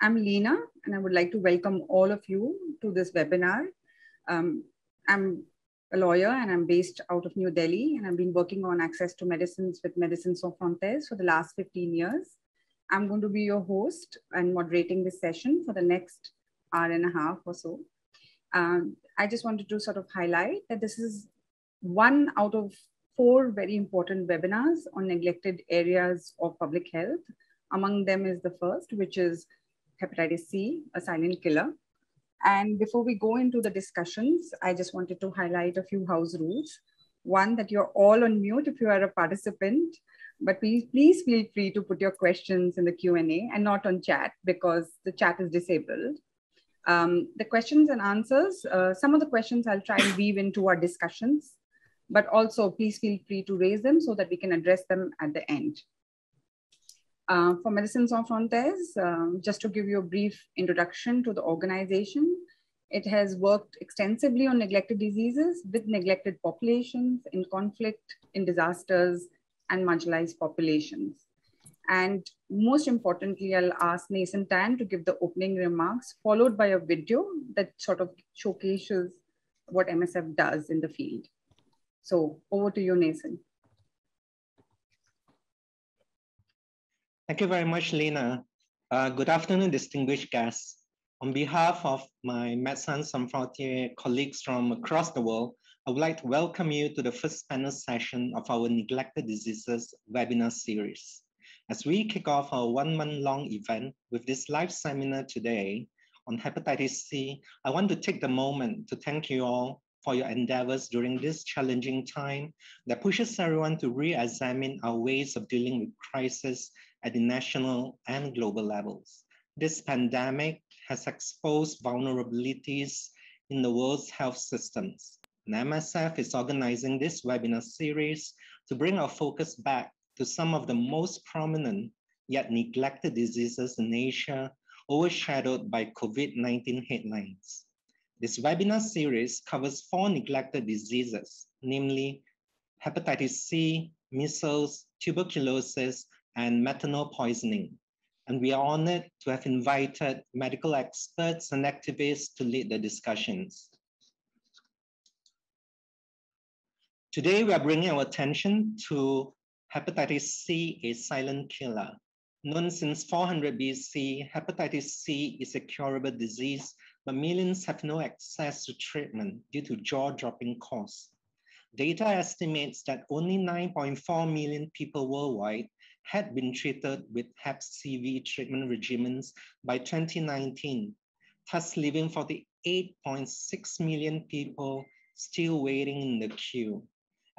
I'm Leena, and I would like to welcome all of you to this webinar. I'm a lawyer and I'm based out of New Delhi, and I've been working on access to medicines with Médecins Sans Frontières for the last 15 years. I'm going to be your host and moderating this session for the next hour and a half or so. I just wanted to sort of highlight that this is one out of 4 very important webinars on neglected areas of public health. Among them is the first, which is hepatitis C, a silent killer. And before we go into the discussions, I just wanted to highlight a few house rules. One, that you're all on mute if you are a participant, but please feel free to put your questions in the Q&A and not on chat because the chat is disabled. The questions and answers, some of the questions I'll try and weave into our discussions, but also please feel free to raise them so that we can address them at the end. For Médecins Sans Frontières, just to give you a brief introduction to the organization, it has worked extensively on neglected diseases with neglected populations in conflict, in disasters, and marginalized populations. And most importantly, I'll ask Nathan Tan to give the opening remarks, followed by a video that sort of showcases what MSF does in the field. So over to you, Nathan. Thank you very much, Lena. Good afternoon, distinguished guests. On behalf of my Médecins Sans Frontières colleagues from across the world, I would like to welcome you to the first panel session of our Neglected Diseases webinar series. As we kick off our 1-month-long event with this live seminar today on hepatitis C, I want to take the moment to thank you all for your endeavors during this challenging time that pushes everyone to re-examine our ways of dealing with crisis at the national and global levels. This pandemic has exposed vulnerabilities in the world's health systems. And MSF is organizing this webinar series to bring our focus back to some of the most prominent yet neglected diseases in Asia, overshadowed by COVID-19 headlines. This webinar series covers 4 neglected diseases, namely hepatitis C, measles, tuberculosis, and methanol poisoning. And we are honored to have invited medical experts and activists to lead the discussions. Today, we are bringing our attention to hepatitis C, a silent killer. Known since 400 BC, hepatitis C is a curable disease, but millions have no access to treatment due to jaw-dropping costs. Data estimates that only 9.4 million people worldwide had been treated with Hep CV treatment regimens by 2019, thus leaving 48.6 million people still waiting in the queue.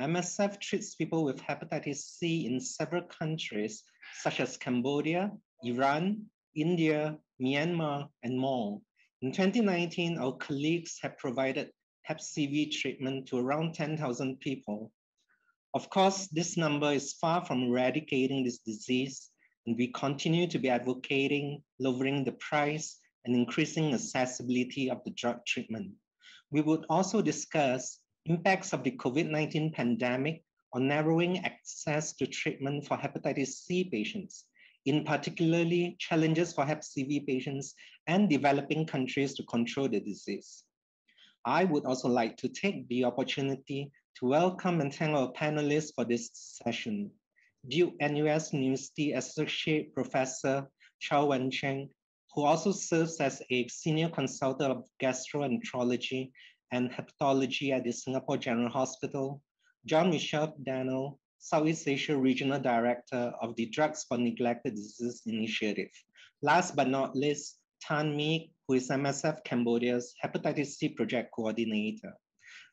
MSF treats people with hepatitis C in several countries, such as Cambodia, Iran, India, Myanmar, and more. In 2019, our colleagues have provided Hep CV treatment to around 10,000 people. Of course, this number is far from eradicating this disease, and we continue to be advocating lowering the price and increasing accessibility of the drug treatment. We would also discuss impacts of the COVID-19 pandemic on narrowing access to treatment for hepatitis C patients, in particularly challenges for Hep CV patients and developing countries to control the disease. I would also like to take the opportunity to welcome and thank our panelists for this session. Duke NUS University Associate Professor Chao Wen-cheng, who also serves as a senior consultant of gastroenterology and hepatology at the Singapore General Hospital. Jean-Michel Daniel, Southeast Asia Regional Director of the Drugs for Neglected Diseases Initiative. Last but not least, Tan Meek, who is MSF Cambodia's Hepatitis C Project Coordinator.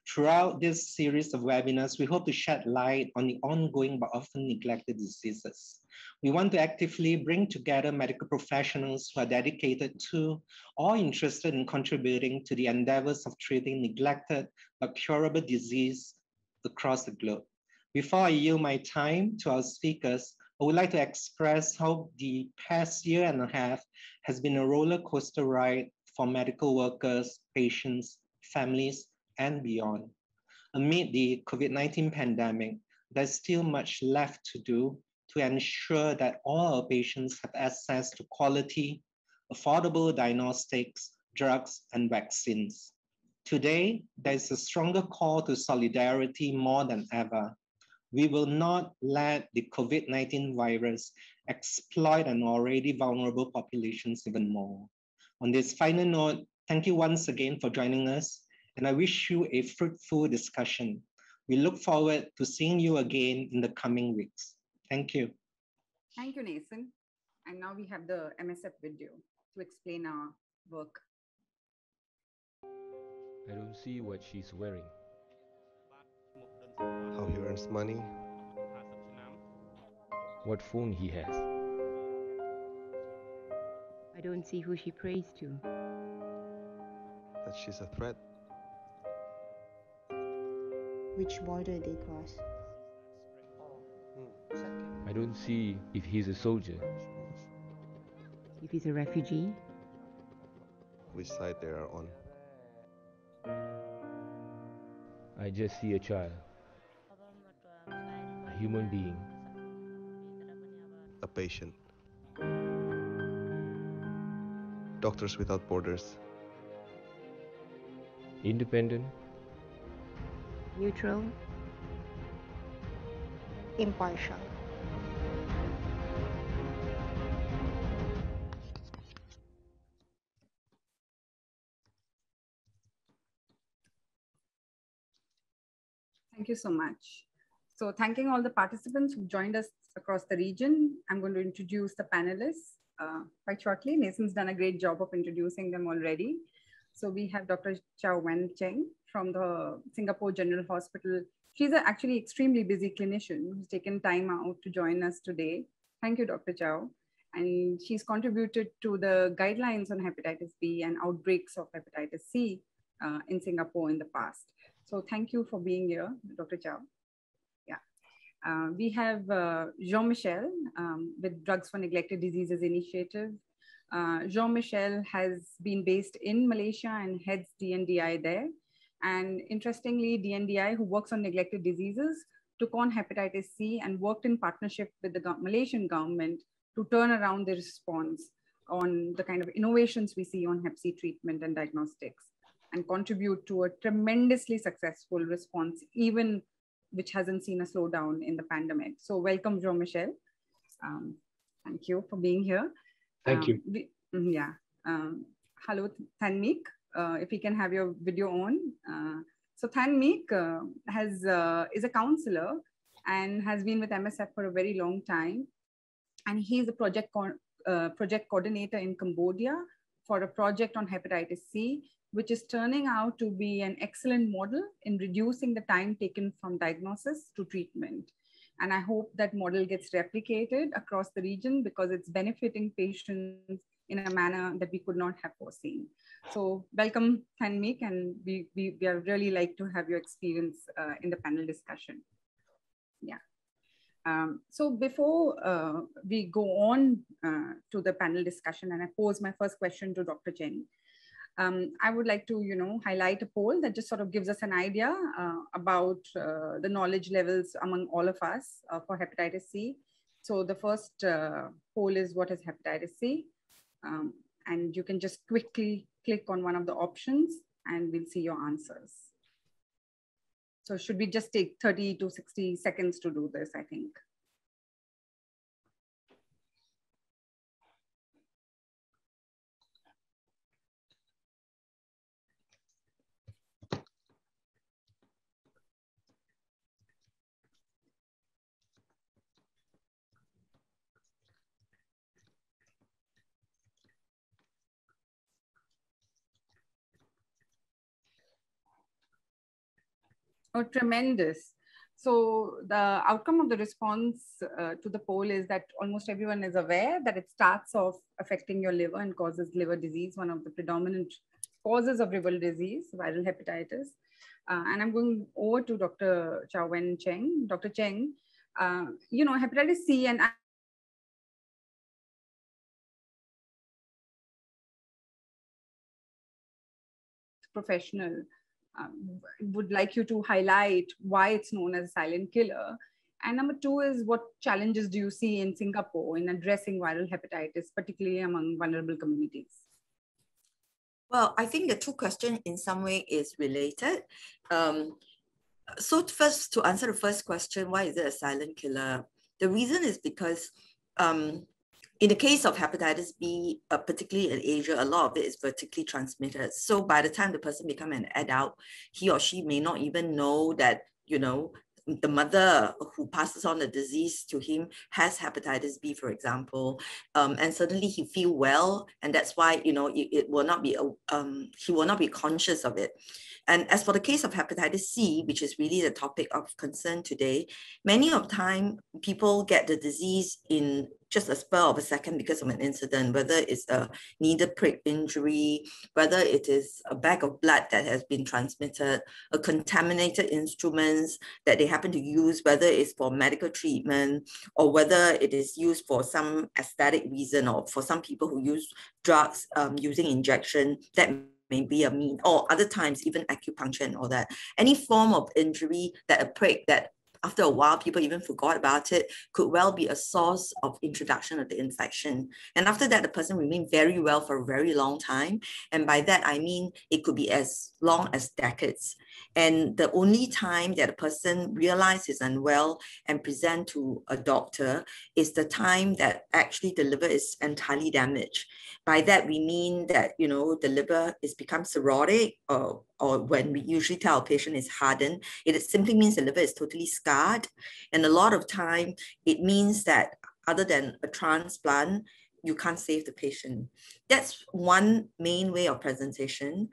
Throughout this series of webinars, we hope to shed light on the ongoing but often neglected diseases. We want to actively bring together medical professionals who are dedicated to or interested in contributing to the endeavors of treating neglected but curable disease across the globe. Before I yield my time to our speakers, I would like to express how the past year and a half has been a roller coaster ride for medical workers, patients, families, and beyond. Amid the COVID-19 pandemic, there's still much left to do to ensure that all our patients have access to quality, affordable diagnostics, drugs, and vaccines. Today, there's a stronger call to solidarity more than ever. We will not let the COVID-19 virus exploit an already vulnerable populations even more. On this final note, thank you once again for joining us, and I wish you a fruitful discussion. We look forward to seeing you again in the coming weeks. Thank you. Thank you, Nathan. And now we have the MSF video to explain our work. I don't see what she's wearing. How he earns money. What phone he has. I don't see who she prays to. That she's a threat. Which border they cross. I don't see if he's a soldier. If he's a refugee. Which side they are on. I just see a child. A human being. A patient. Doctors Without Borders. Independent. Neutral. Impartial. Thank you so much. So thanking all the participants who joined us across the region, I'm going to introduce the panelists quite shortly. Nathan's done a great job of introducing them already. So we have Dr. Chow Wen Cheng from the Singapore General Hospital. She's actually extremely busy clinician who's taken time out to join us today. Thank you, Dr. Chow. And she's contributed to the guidelines on hepatitis B and outbreaks of hepatitis C in Singapore in the past. So thank you for being here, Dr. Chow. Yeah. We have Jean-Michel with Drugs for Neglected Diseases Initiative. Jean-Michel has been based in Malaysia and heads DNDi there. And interestingly, DNDi, who works on neglected diseases, took on hepatitis C and worked in partnership with the Malaysian government to turn around the response on the kind of innovations we see on hep C treatment and diagnostics, and contribute to a tremendously successful response, even which hasn't seen a slowdown in the pandemic. So welcome, Jean-Michel. Thank you for being here. Thank you. Hello, Thanmeek. If we can have your video on. So Thanmeek is a counselor and has been with MSF for a very long time. And he's a project coordinator in Cambodia for a project on hepatitis C, which is turning out to be an excellent model in reducing the time taken from diagnosis to treatment. And I hope that model gets replicated across the region because it's benefiting patients in a manner that we could not have foreseen. So welcome, Thanmeek, and we really like to have your experience in the panel discussion. Yeah. So before we go on to the panel discussion, and I pose my first question to Dr. Cheng, I would like to, highlight a poll that just sort of gives us an idea about the knowledge levels among all of us for hepatitis C. So the first poll is, what is hepatitis C? And you can just quickly click on one of the options and we'll see your answers. So should we just take 30 to 60 seconds to do this, I think. Oh, tremendous. So the outcome of the response to the poll is that almost everyone is aware that it starts off affecting your liver and causes liver disease, one of the predominant causes of liver disease, viral hepatitis. And I'm going over to Dr. Chow Wen Cheng. Dr. Cheng, hepatitis C, and professional would like you to highlight why it's known as a silent killer And number two is, what challenges do you see in Singapore in addressing viral hepatitis, particularly among vulnerable communities? Well, I think the two questions in some way is related. So first, to answer the first question, why is it a silent killer? The reason is because in the case of hepatitis B, particularly in Asia, a lot of it is vertically transmitted. So by the time the person becomes an adult, he or she may not even know that, you know, the mother who passes on the disease to him has hepatitis B, for example, and suddenly he feel well, and that's why, you know, it will not be he will not be conscious of it. And as for the case of hepatitis C, which is really the topic of concern today, many of the time people get the disease in just a spur of a second because of an incident, whether it's a needle prick injury, whether it is a bag of blood that has been transmitted, a contaminated instruments that they happen to use, whether it's for medical treatment or whether it is used for some aesthetic reason, or for some people who use drugs using injection, that may be a mean, or other times even acupuncture and all that. Any form of injury, that a prick that after a while people even forgot about it, could well be a source of introduction of the infection. And after that, the person remained very well for a very long time. And by that, I mean, it could be as long as decades. And the only time that a person realizes is unwell and present to a doctor is the time that actually the liver is entirely damaged. By that, we mean that, you know, the liver is become cirrhotic, or when we usually tell a patient is hardened, it simply means the liver is totally scarred. And a lot of time, it means that other than a transplant, you can't save the patient. That's one main way of presentation.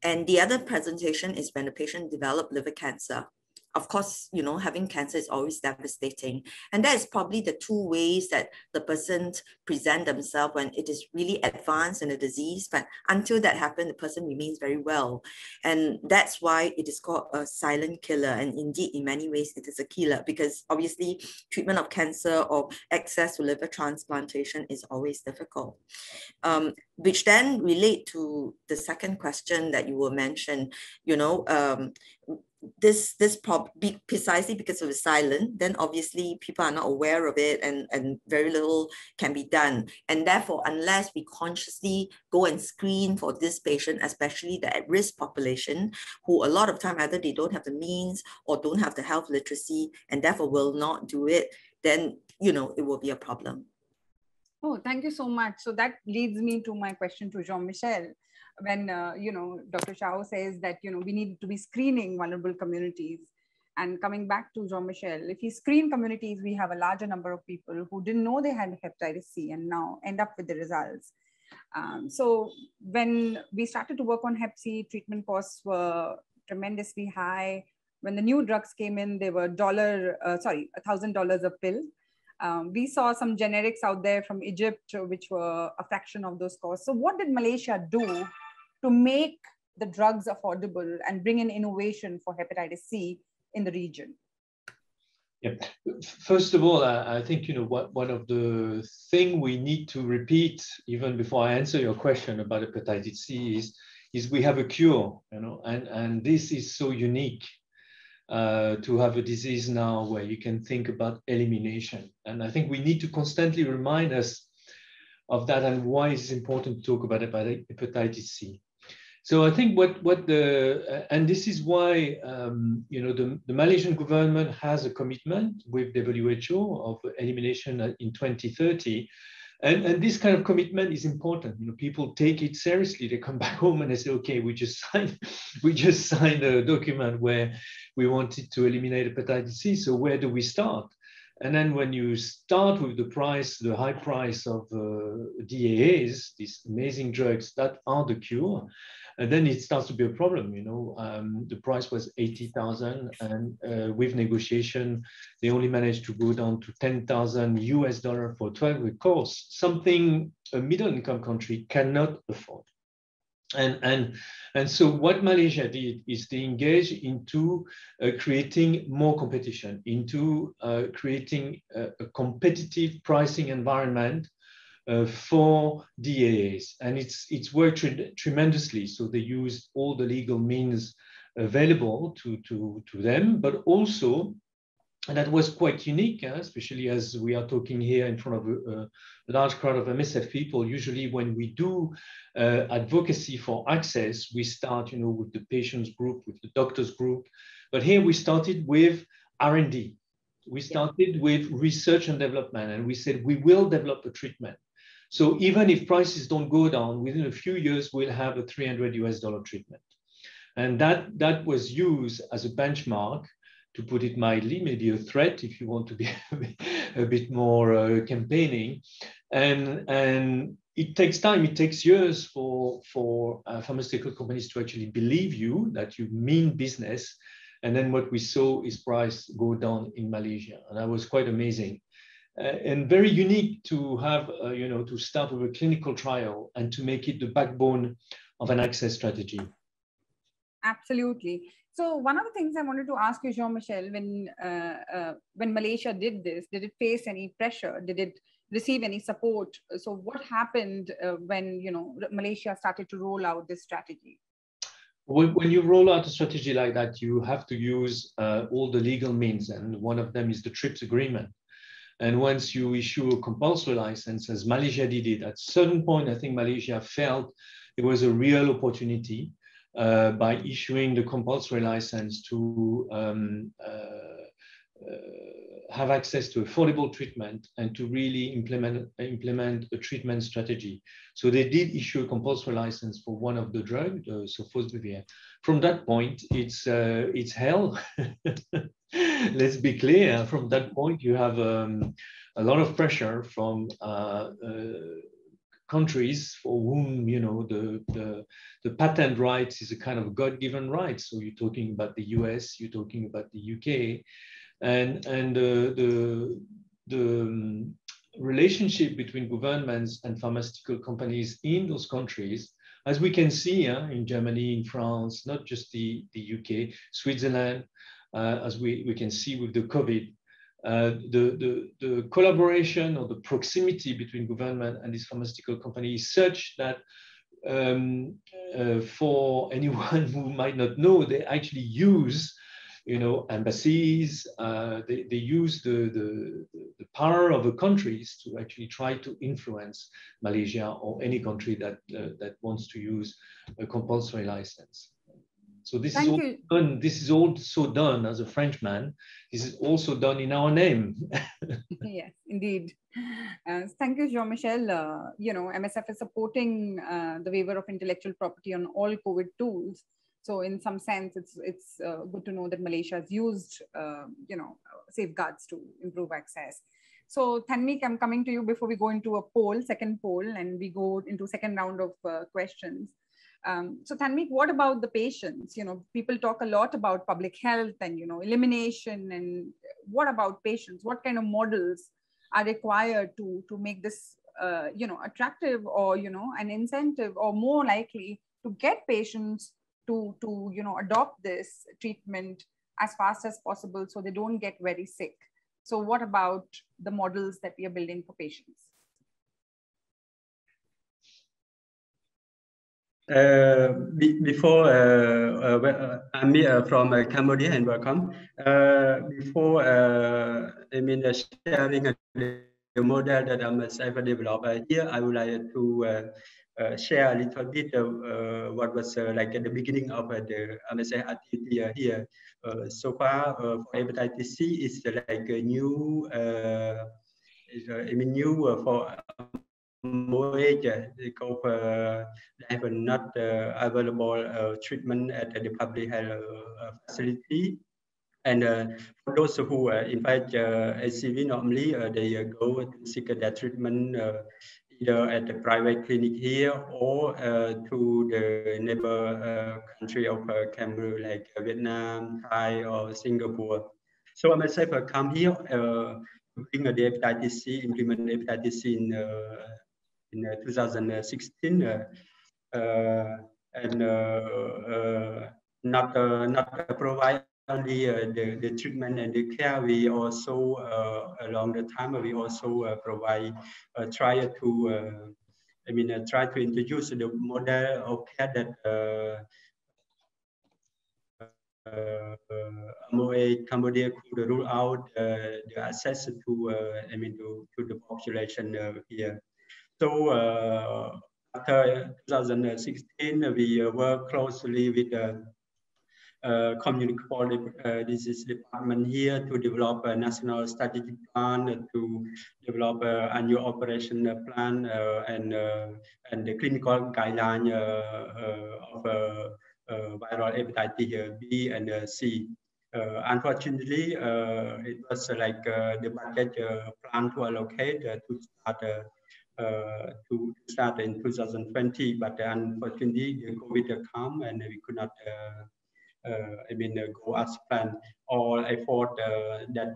And the other presentation is when the patient develops liver cancer. Of course, you know, having cancer is always devastating. And that is probably the two ways that the person present themselves when it is really advanced in the disease. But until that happens, the person remains very well. And that's why it is called a silent killer. And indeed, in many ways, it is a killer, because obviously treatment of cancer or access to liver transplantation is always difficult. Which then relate to the second question that you will mention, you know, this precisely because of the silent, then obviously people are not aware of it, and very little can be done. And therefore, unless we consciously go and screen for this patient, especially the at-risk population, who a lot of time either they don't have the means or don't have the health literacy and therefore will not do it, then, you know, it will be a problem. Oh, thank you so much. So that leads me to my question to Jean-Michel. When, you know, Dr. Chao says that, you know, we need to be screening vulnerable communities. And coming back to Jean-Michel, if we screen communities, we have a larger number of people who didn't know they had hepatitis C and now end up with the results. So when we started to work on Hep C, treatment costs were tremendously high. When the new drugs came in, they were $1,000 a pill. We saw some generics out there from Egypt, which were a fraction of those costs. So what did Malaysia do to make the drugs affordable and bring in innovation for hepatitis C in the region? Yeah. First of all, I think, you know, one of the things we need to repeat, even before I answer your question about hepatitis C, is we have a cure, you know, and this is so unique. To have a disease now where you can think about elimination. And I think we need to constantly remind us of that and why it's important to talk about hepatitis C. So I think and this is why, you know, the Malaysian government has a commitment with WHO of elimination in 2030. And this kind of commitment is important. You know, people take it seriously. They come back home and they say, "Okay, we just signed a document where we wanted to eliminate hepatitis C. So where do we start?" And then when you start with the high price of DAAs, these amazing drugs that are the cure, and then it starts to be a problem. You know, the price was 80,000, and with negotiation, they only managed to go down to $10,000 for 12-week course, something a middle-income country cannot afford. And so what Malaysia did is they engaged into creating more competition, into creating a competitive pricing environment for DAAs, and it's worked tremendously. So they used all the legal means available to them, but also And that was quite unique, especially as we are talking here in front of a large crowd of MSF people. Usually when we do advocacy for access, we start, with the patients group, with the doctors group. But here we started with R&D. We started with research and development, and we said we will develop a treatment. So even if prices don't go down, within a few years, we'll have a $300 treatment. And that was used as a benchmark, to put it mildly, maybe a threat if you want to be a bit more campaigning. And it takes time, it takes years for pharmaceutical companies to actually believe you, that you mean business. And then what we saw is price go down in Malaysia. And that was quite amazing. And very unique to have, to start with a clinical trial and to make it the backbone of an access strategy. Absolutely. So one of the things I wanted to ask you, Jean-Michel, when Malaysia did this, did it face any pressure? Did it receive any support? So what happened when Malaysia started to roll out this strategy? When you roll out a strategy like that, you have to use all the legal means, and one of them is the TRIPS agreement. And once you issue a compulsory license, as Malaysia did it, at a certain point, I think Malaysia felt it was a real opportunity by issuing the compulsory license to have access to affordable treatment and to really implement a treatment strategy. So they did issue a compulsory license for one of the drugs, sofosbuvir. From that point, it's hell. Let's be clear. From that point, you have a lot of pressure from countries for whom the patent rights is a kind of God-given right. So you're talking about the US, you're talking about the UK, and the relationship between governments and pharmaceutical companies in those countries, as we can see in Germany, in France, not just the UK, Switzerland, as we can see with the COVID. The collaboration or the proximity between government and these pharmaceutical companies is such that for anyone who might not know, they actually use, embassies. They use the power of the countries to actually try to influence Malaysia or any country that wants to use a compulsory license. So this is all done. This is also done as a Frenchman. This is also done in our name. Yes, indeed. Thank you, Jean-Michel. MSF is supporting the waiver of intellectual property on all COVID tools. So in some sense, it's good to know that Malaysia has used, safeguards to improve access. So Thanmik, I'm coming to you before we go into a second poll, and we go into second round of questions. So Thanmik, what about the patients? People talk a lot about public health and, elimination, and what about patients? What kind of models are required to make this, attractive, or, an incentive, or more likely to get patients to adopt this treatment as fast as possible so they don't get very sick? So what about the models that we are building for patients? Before I'm from Cambodia, and welcome. Before sharing the model that MSF developed here, I would like to share a little bit what was like at the beginning of the MSF activity here. So far, for hepatitis C, it's like a new, new for because they have not available treatment at the public health facility. And for those who in fact HCV, normally they go to seek that treatment either at the private clinic here or to the neighbor country of Cameroon, like Vietnam, Thai, or Singapore. So MSF come here bring the hepatitis C, implement hepatitis C in 2016, and not provide only the treatment and the care. We also along the time we also provide try to try to introduce the model of care that MOA Cambodia could rule out the access to to the population here. So after 2016, we work closely with the communicable disease department here to develop a national strategic plan, to develop a annual operation plan and the clinical guideline of viral hepatitis B and C. Unfortunately, it was like the budget plan to allocate to start in 2020, but unfortunately the COVID come and we could not go as planned. All effort that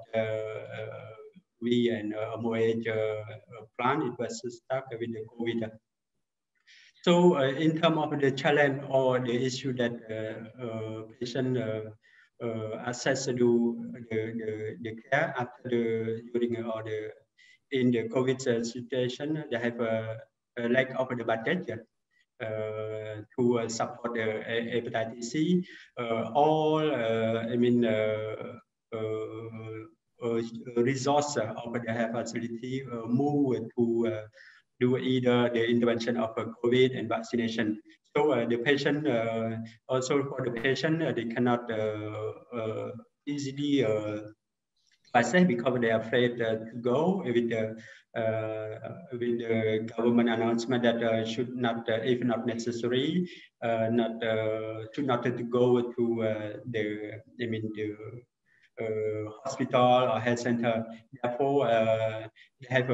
we and MOA plan, it was stuck with the COVID. So in terms of the challenge or the issue that patient access to the care after during or in the COVID situation, they have a lack of the budget to support the hepatitis C. All resource of the health facility move to do either the intervention of COVID and vaccination. So the patient, also for the patient, they cannot easily access because they are afraid to go with the government announcement that should not, if not necessary, should not to go to the hospital or health center. Therefore, they have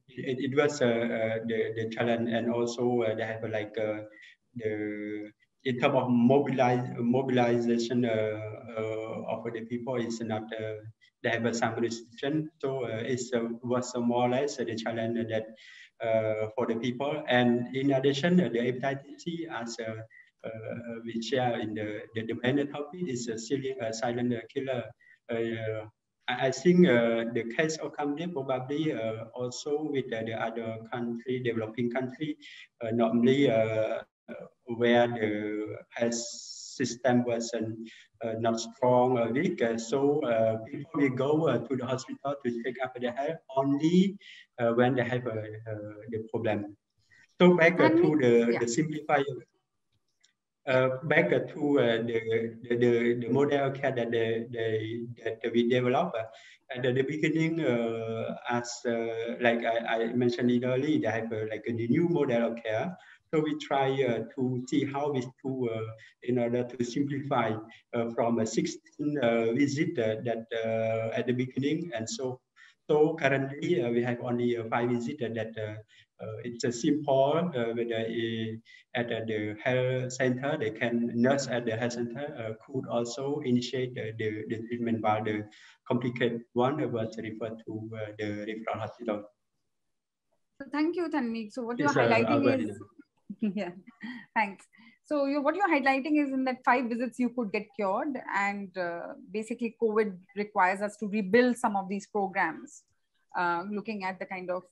it was the challenge, and also they have the in terms of mobilization of the people is not. They have some restriction, so it was more or less the challenge that for the people. And in addition, the hepatitis C, as we share in the main topic, is a silent killer. I think the case of Cambodia probably also with the other country, developing country, normally where the health system was not strong or weak. So people will go to the hospital to check up their health only when they have the problem. So back to the simplified. Back to the model care that we developed at the beginning, as like I mentioned it earlier, they have like a new model of care. So we try to see how we do in order to simplify from a 16 visit that at the beginning, and so currently we have only 5 visits that it's a simple at the health center. They can nurse at the health center could also initiate the treatment, while the complicated one was referred to the referral hospital. So thank you, Tanmeek. So what you're highlighting is, yeah, thanks. So what you're highlighting is in that 5 visits you could get cured, and basically COVID requires us to rebuild some of these programs, looking at the kind of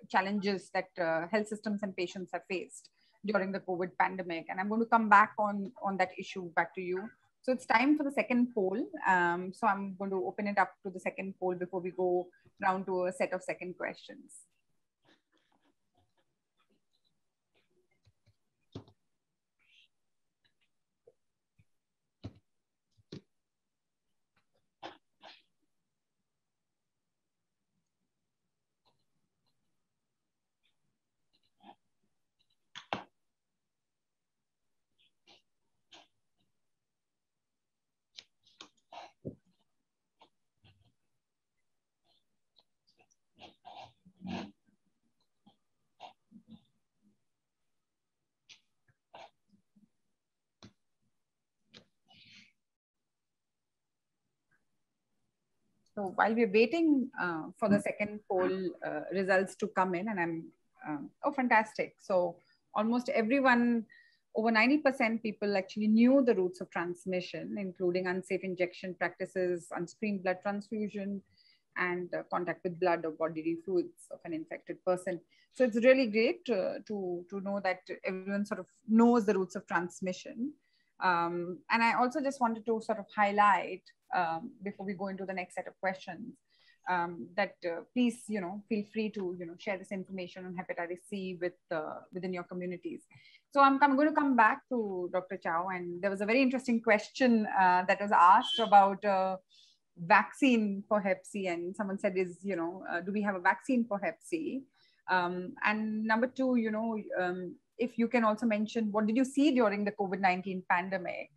challenges that health systems and patients have faced during the COVID pandemic. And I'm going to come back on that issue back to you. So it's time for the second poll. So I'm going to open it up to the second poll before we go round to a set of second questions. So while we're waiting for the second poll results to come in, and I'm, oh, fantastic. So almost everyone, over 90% people actually knew the routes of transmission, including unsafe injection practices, unscreened blood transfusion, and contact with blood or bodily fluids of an infected person. So it's really great to know that everyone sort of knows the routes of transmission. And I also just wanted to sort of highlight, before we go into the next set of questions, that please, feel free to, share this information on hepatitis C with within your communities. So I'm going to come back to Dr. Chow, and there was a very interesting question that was asked about vaccine for Hep C, and someone said, do we have a vaccine for Hep C? And number two, if you can also mention, what did you see during the COVID-19 pandemic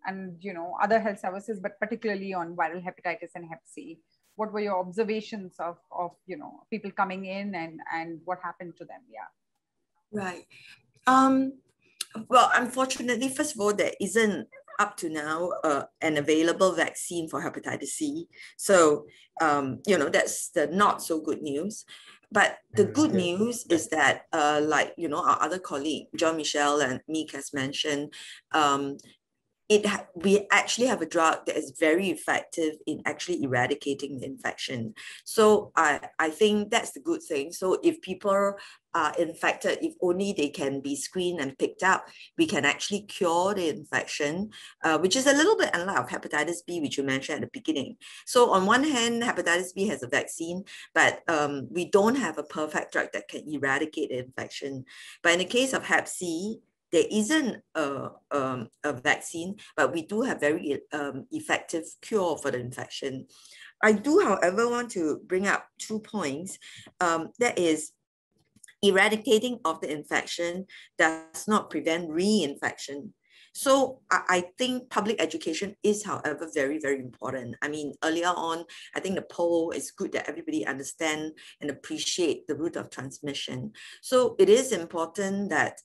and, other health services, but particularly on viral hepatitis and Hep C? What were your observations of people coming in and what happened to them? Yeah. Right. Well, unfortunately, first of all, there isn't up to now an available vaccine for hepatitis C. So, that's the not so good news. But the good news is that, like, our other colleague, Jean-Michel and Meek has mentioned, we actually have a drug that is very effective in actually eradicating the infection. So I think that's the good thing. So if people are infected, if only they can be screened and picked up, we can actually cure the infection, which is a little bit unlike of hepatitis B, which you mentioned at the beginning. So on one hand, hepatitis B has a vaccine, but we don't have a perfect drug that can eradicate the infection. But in the case of Hep C, there isn't a vaccine, but we do have very effective cure for the infection. I do, however, want to bring up 2 points. That is, eradicating of the infection does not prevent reinfection. So I think public education is, however, very, very important. I mean, earlier on, I think the poll is good that everybody understand and appreciate the route of transmission. So it is important that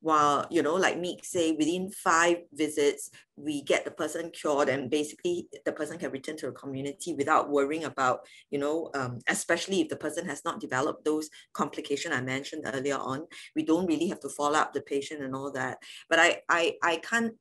while, like Meek say, within 5 visits, we get the person cured and basically the person can return to the community without worrying about, especially if the person has not developed those complications I mentioned earlier on. We don't really have to follow up the patient and all that. But I can't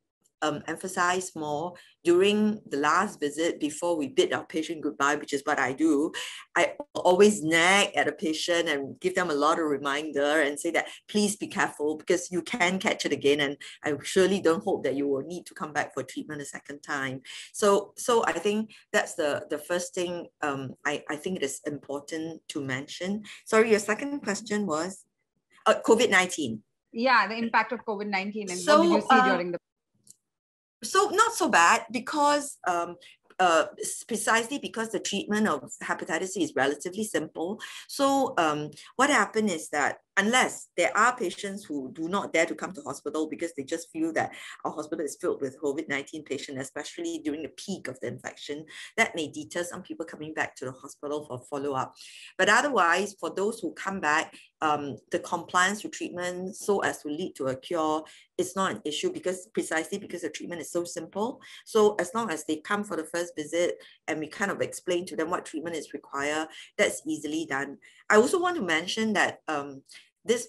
emphasize more. During the last visit, before we bid our patient goodbye, which is what I do, I always nag at a patient and give them a lot of reminder and say that please be careful because you can catch it again, and I surely don't hope that you will need to come back for treatment a second time. So I think that's the first thing I think it is important to mention. Sorry, your second question was COVID-19. Yeah, the impact of COVID-19 and what did you see during the... So not so bad because precisely because the treatment of hepatitis C is relatively simple. So what happened is that unless there are patients who do not dare to come to hospital because they just feel that our hospital is filled with COVID-19 patients, especially during the peak of the infection, that may deter some people coming back to the hospital for follow-up. But otherwise, for those who come back, the compliance to treatment so as to lead to a cure is not an issue precisely because the treatment is so simple. So as long as they come for the first visit and we kind of explain to them what treatment is required, that's easily done. I also want to mention that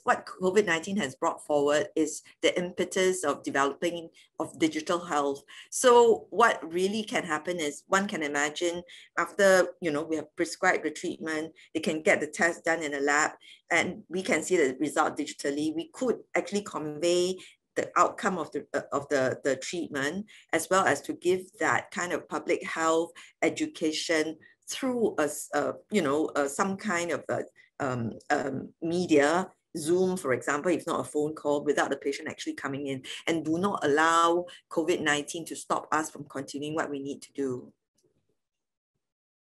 what COVID-19 has brought forward is the impetus of developing of digital health. So what really can happen is one can imagine after, we have prescribed the treatment, they can get the test done in a lab and we can see the result digitally. We could actually convey the outcome of the treatment as well as to give that kind of public health education through some kind of media, Zoom, for example, if not a phone call, without the patient actually coming in, and do not allow COVID-19 to stop us from continuing what we need to do.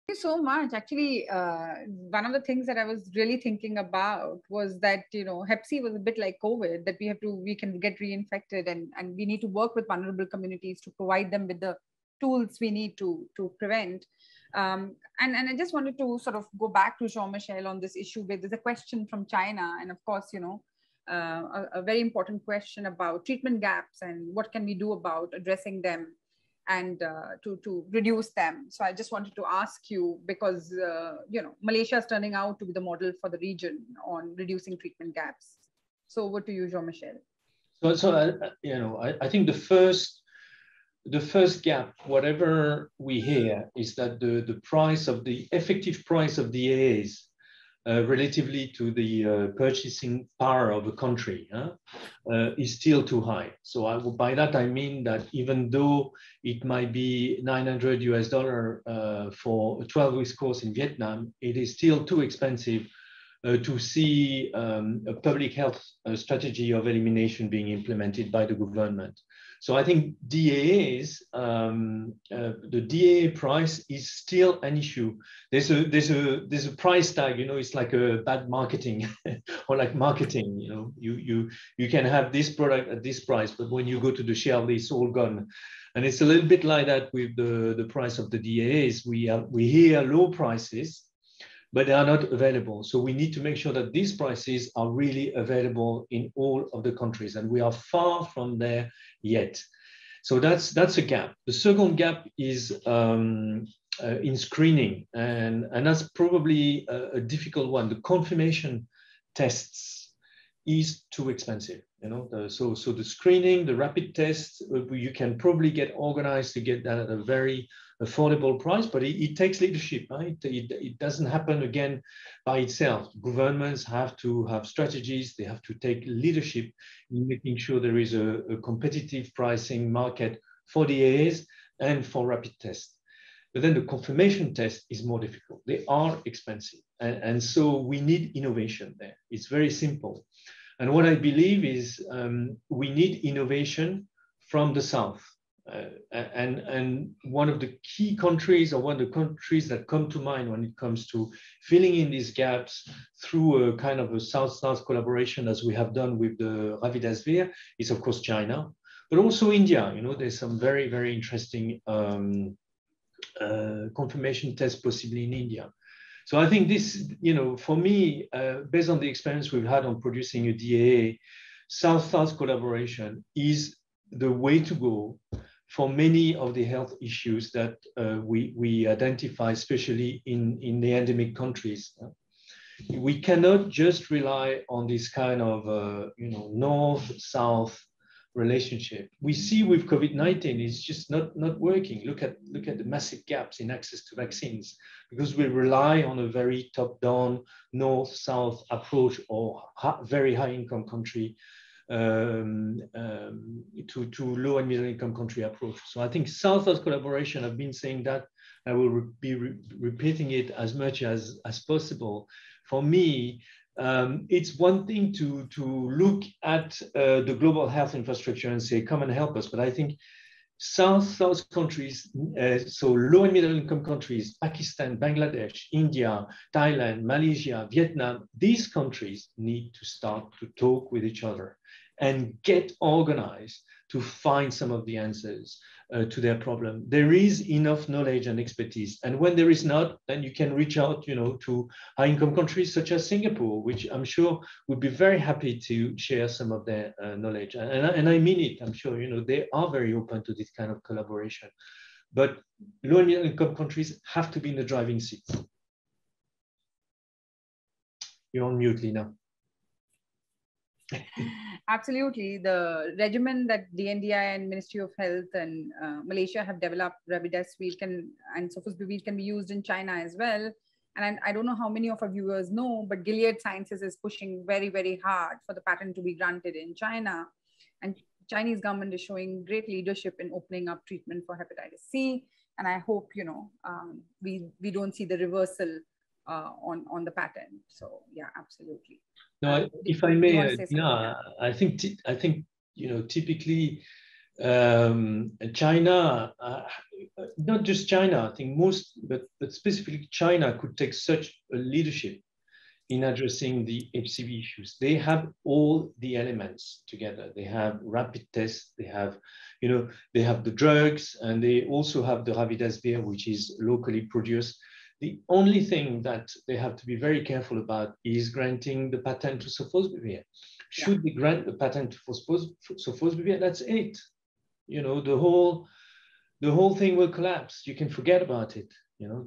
Thank you so much. Actually, one of the things that I was really thinking about was that, Hep C was a bit like COVID, that we can get reinfected and we need to work with vulnerable communities to provide them with the tools we need to prevent. And I just wanted to sort of go back to Jean-Michel on this issue where there's a question from China. And of course, a very important question about treatment gaps and what can we do about addressing them and to reduce them. So I just wanted to ask you, because, Malaysia is turning out to be the model for the region on reducing treatment gaps. So over to you, Jean-Michel. I think the first gap, whatever we hear, is that the effective price of the AAs relatively to the purchasing power of a country is still too high. So by that I mean that even though it might be $900 for a 12-week course in Vietnam, it is still too expensive to see a public health strategy of elimination being implemented by the government. So I think DAAs, the DAA price is still an issue. There's a price tag, you know, it's like a bad marketing or like marketing, you know, you can have this product at this price, but when you go to the shelf, it's all gone. And it's a little bit like that with the price of the DAAs. We hear low prices, but they are not available. So we need to make sure that these prices are really available in all of the countries, and we are far from there yet. So that's a gap. The second gap is in screening, and that's probably a difficult one. The confirmation tests is too expensive. You know, so the screening, the rapid tests, you can probably get organized to get that at a very affordable price, but it takes leadership, right? It doesn't happen again by itself. Governments have to have strategies. They have to take leadership in making sure there is a competitive pricing market for the DAAs and for rapid tests. But then the confirmation test is more difficult. They are expensive. And so we need innovation there. It's very simple. And what I believe is we need innovation from the South. And one of the key countries, or one of the countries that come to mind when it comes to filling in these gaps through a kind of a South-South collaboration, as we have done with the Ravidasvir, is of course China, but also India. You know, there's some very, very interesting confirmation tests possibly in India. So I think this, you know, for me, based on the experience we've had on producing a DAA, South-South collaboration is the way to go for many of the health issues that we identify, especially in the endemic countries. We cannot just rely on this kind of you know, north-south relationship. We see with COVID-19, it's just not working. Look at the massive gaps in access to vaccines, because we rely on a very top-down north-south approach, or very high-income country to low and middle income country approach. So I think South-South collaboration, I've been saying that, I will be repeating it as much as possible. For me, it's one thing to look at the global health infrastructure and say, come and help us. But I think South-South countries, so low and middle income countries, Pakistan, Bangladesh, India, Thailand, Malaysia, Vietnam, these countries need to start to talk with each other and get organized to find some of the answers to their problem. There is enough knowledge and expertise. And when there is not, then you can reach out, you know, to high-income countries such as Singapore, which I'm sure would be very happy to share some of their knowledge. And I mean it, I'm sure, you know, they are very open to this kind of collaboration. But low and middle income countries have to be in the driving seat. You're on mute, Lina. Absolutely. The regimen that DNDi and Ministry of Health and Malaysia have developed, Ravidasvir and Sofosbuvir can be used in China as well. And I don't know how many of our viewers know, but Gilead Sciences is pushing very, very hard for the patent to be granted in China. And Chinese government is showing great leadership in opening up treatment for hepatitis C. And I hope, you know, we don't see the reversal on the patent. So yeah, absolutely. No, if I may, yeah, I think you know, typically China, not just China, I think most, but specifically China could take such a leadership in addressing the HCV issues. They have all the elements together. They have rapid tests, they have, you know, they have the drugs, and they also have the Ravidasvir, which is locally produced. The only thing that they have to be very careful about is granting the patent to Sofosbuvir. Should they grant the patent for Sofosbuvir, that's it. You know, the whole thing will collapse. You can forget about it. You know,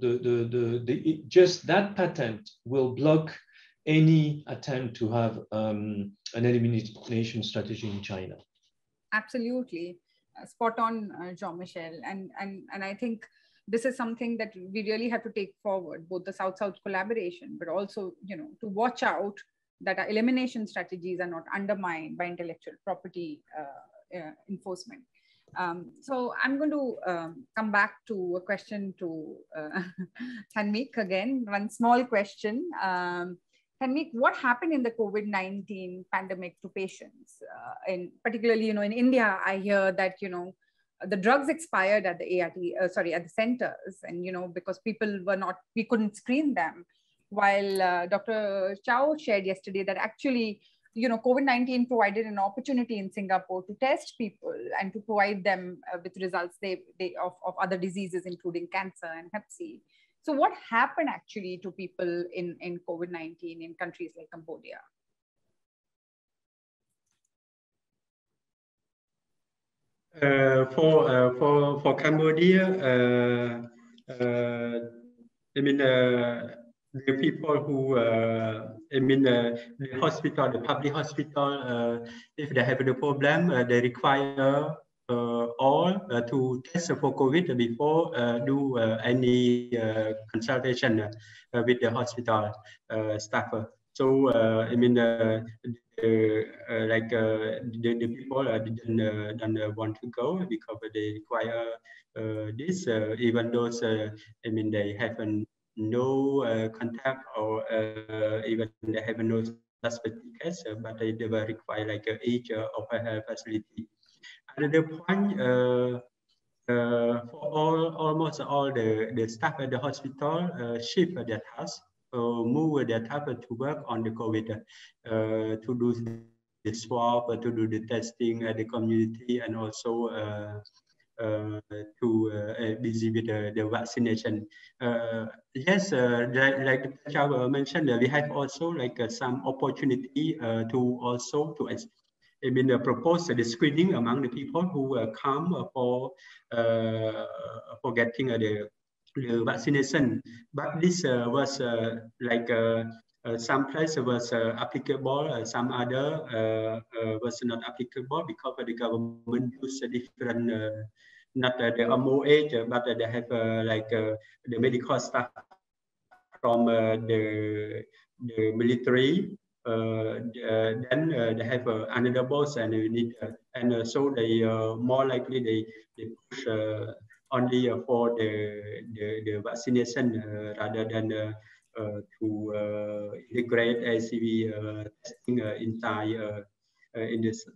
just that patent will block any attempt to have an elimination strategy in China. Absolutely, spot on, Jean-Michel, and I think this is something that we really have to take forward, both the South-South collaboration, but also, to watch out that our elimination strategies are not undermined by intellectual property enforcement. So I'm going to come back to a question to Tanmeek again, one small question. Tanmeek, what happened in the COVID-19 pandemic to patients? And particularly, in India, I hear that, the drugs expired at the at the centers, and, because people we couldn't screen them. While Dr. Chow shared yesterday that actually, COVID-19 provided an opportunity in Singapore to test people and to provide them with results of other diseases, including cancer and Hep C. So what happened actually to people in COVID-19 in countries like Cambodia? For Cambodia, the people who, the hospital, the public hospital, if they have the problem, they require all to test for COVID before do any consultation with the hospital staff. So, the people didn't want to go because they require this, even those, they haven't no contact or even they have no suspect case, but they will require like each of a health facility. Another point, for almost all the staff at the hospital shift their tasks, move their task to work on the COVID, to do the swab, to do the testing at the community, and also to busy with the vaccination. Yes, like the Chow mentioned, we have also like some opportunity to also propose the screening among the people who come for getting the vaccination. But this was some place was applicable, some other was not applicable because the government used a different, not the MOH, but they have the medical staff from the military. Then they have another boss, and we need, and so they more likely they push only for the vaccination rather than to integrate ACV testing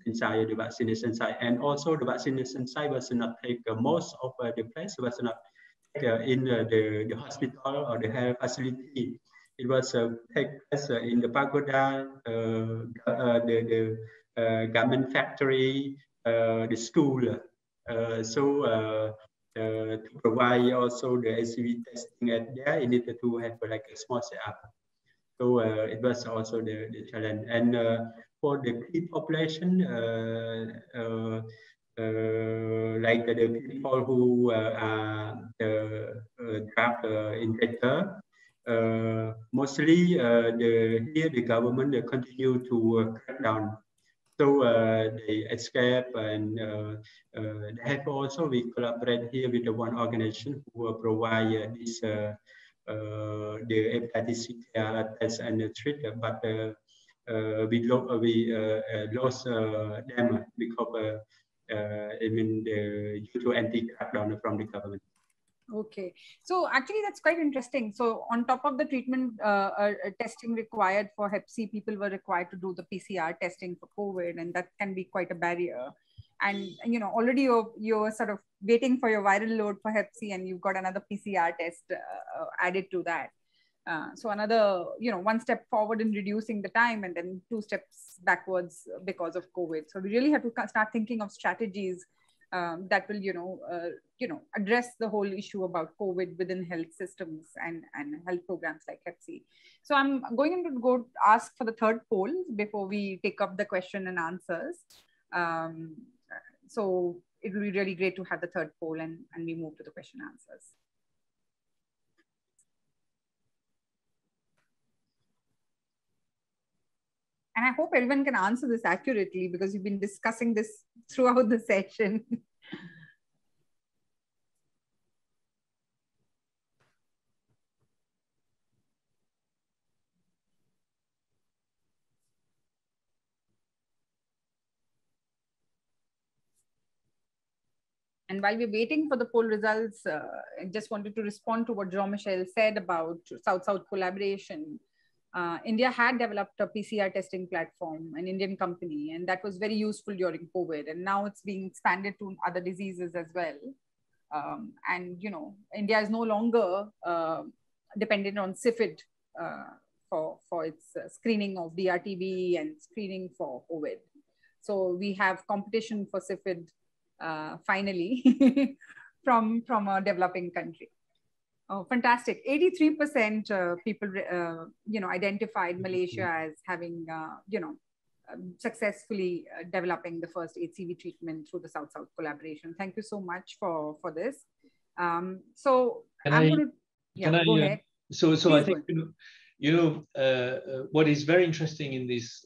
inside the vaccination site. And also the vaccination site was not take most of the place was not in the hospital or the health facility. It was take place in the pagoda, the garment factory, the school. To provide also the ACV testing at there, you needed to have like a small setup. So it was also the challenge. And for the key population, like the people who are drug injector, mostly here the government continue to crack down. So they escape, and they have also, we collaborate here with the one organization who provide this the hepatitis C test and treat, but we lost them because due to anti-crackdown from the government. Okay, so actually that's quite interesting. So on top of the treatment testing required for Hep C, people were required to do the PCR testing for COVID, and that can be quite a barrier. And already you're sort of waiting for your viral load for Hep C, and you've got another PCR test added to that. So another, one step forward in reducing the time, and then 2 steps backwards because of COVID. So we really have to start thinking of strategies that will, address the whole issue about COVID within health systems and health programs like Hep C. So I'm going to go ask for the third poll before we take up the question and answers. So it will be really great to have the third poll and we move to the question and answers. And I hope everyone can answer this accurately because you've been discussing this throughout the session. And while we're waiting for the poll results, I just wanted to respond to what Jean-Michel said about South-South collaboration. India had developed a PCR testing platform, an Indian company, and that was very useful during COVID. And now it's being expanded to other diseases as well. And, you know, India is no longer dependent on CIFID for its screening of DRTB and screening for COVID. So we have competition for CIFID finally from a developing country. Oh, fantastic. 83% people, you know, identified Malaysia as having, you know, successfully developing the first HCV treatment through the South-South collaboration. Thank you so much for this. So go ahead. So I think, what is very interesting in this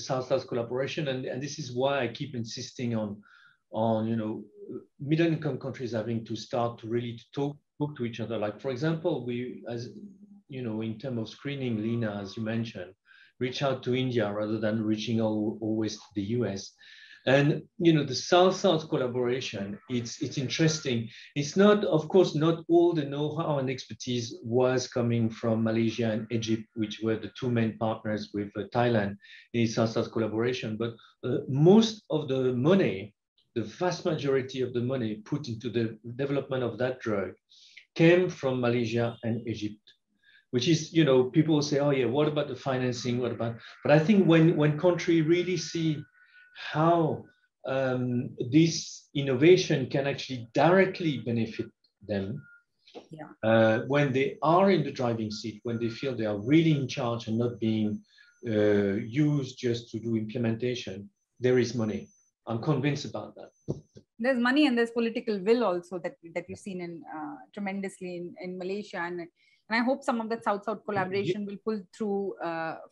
South-South collaboration, and this is why I keep insisting on middle-income countries having to start to really talk to each other. Like, for example, we, as you know, in terms of screening, Lena, as you mentioned, reach out to India rather than reaching always to the US. And, you know, the South-South collaboration, it's interesting. It's not, of course, not all the know-how and expertise was coming from Malaysia and Egypt, which were the two main partners with Thailand in the South-South collaboration. But most of the money, the vast majority of the money put into the development of that drug came from Malaysia and Egypt, which is, you know, people say, oh yeah, what about the financing? What about, but I think when countries really see how this innovation can actually directly benefit them, when they are in the driving seat, when they feel they are really in charge and not being used just to do implementation, there is money. I'm convinced about that. There's money and there's political will also that we've seen in tremendously in Malaysia, and I hope some of that South-South collaboration will pull through